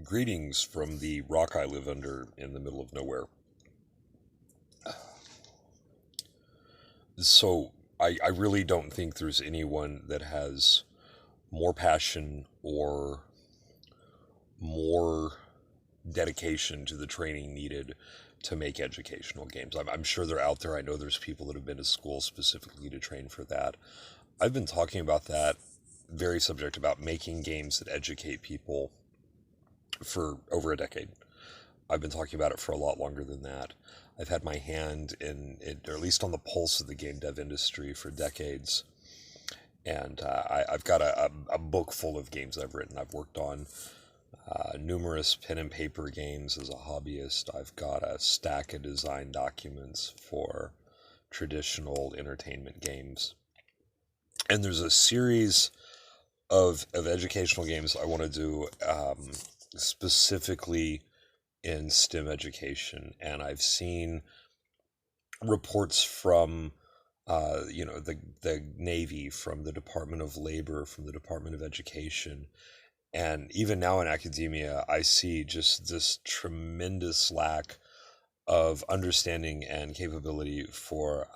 Greetings from the rock I live under in the middle of nowhere. So I really don't think there's anyone that has more passion or more dedication to the training needed to make educational games. I'm sure they're out there. I know there's people that have been to school specifically to train for that. I've been talking about that very subject about making games that educate people for over a decade. I've been talking about it for a lot longer than that. I've had my hand in it, or at least on the pulse of the game dev industry for decades. And I've got a book full of games I've written. I've worked on numerous pen and paper games as a hobbyist. I've got a stack of design documents for traditional entertainment games. And there's a series of educational games I want to do specifically in STEM education, and I've seen reports from the Navy, from the Department of Labor, from the Department of Education, and even now in academia, I see just this tremendous lack of understanding and capability for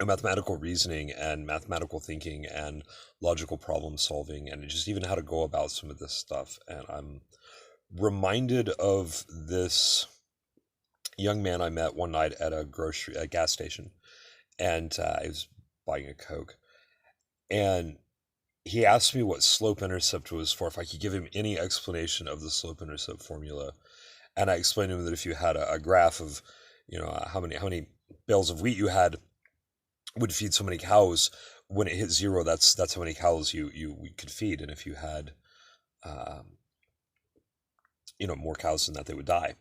mathematical reasoning and mathematical thinking and logical problem solving, and just even how to go about some of this stuff. And I'm reminded of this young man I met one night at a gas station, and I was buying a Coke, and he asked me what slope intercept was for, if I could give him any explanation of the slope intercept formula. And I explained to him that if you had a graph of, how many bales of wheat you had would feed so many cows, when it hit zero, that's how many cows we could feed, and if you had, um, more cows than that, they would die.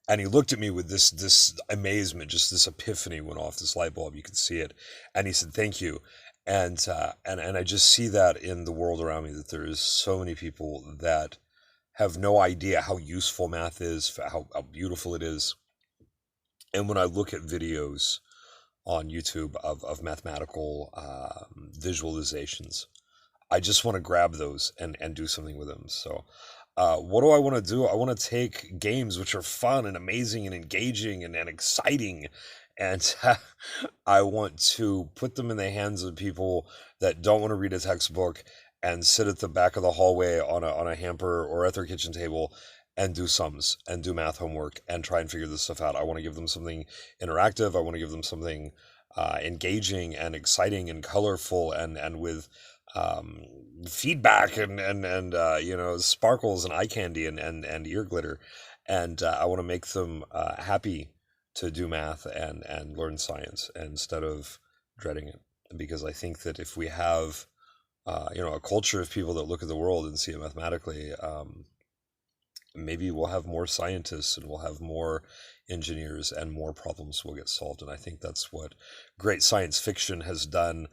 And he looked at me with this amazement, just this epiphany went off, this light bulb, you could see it. And he said, "Thank you." And I just see that in the world around me, that there is so many people that have no idea how useful math is, how beautiful it is. And when I look at videos on YouTube of mathematical visualizations, I just want to grab those and do something with them. So, what do I want to do? I want to take games which are fun and amazing and engaging and exciting, and I want to put them in the hands of people that don't want to read a textbook and sit at the back of the hallway on a hamper or at their kitchen table and do sums and do math homework and try and figure this stuff out. I want to give them something interactive. I want to give them something engaging and exciting and colorful and with um, feedback and sparkles and eye candy and ear glitter. And I want to make them happy to do math and learn science instead of dreading it. Because I think that if we have a culture of people that look at the world and see it mathematically, maybe we'll have more scientists and we'll have more engineers and more problems will get solved. And I think that's what great science fiction has done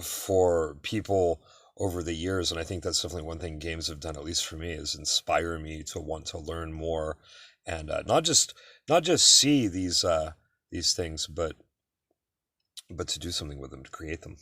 for people over the years. And I think that's definitely one thing games have done, at least for me, is inspire me to want to learn more and not just see these things, but to do something with them, to create them.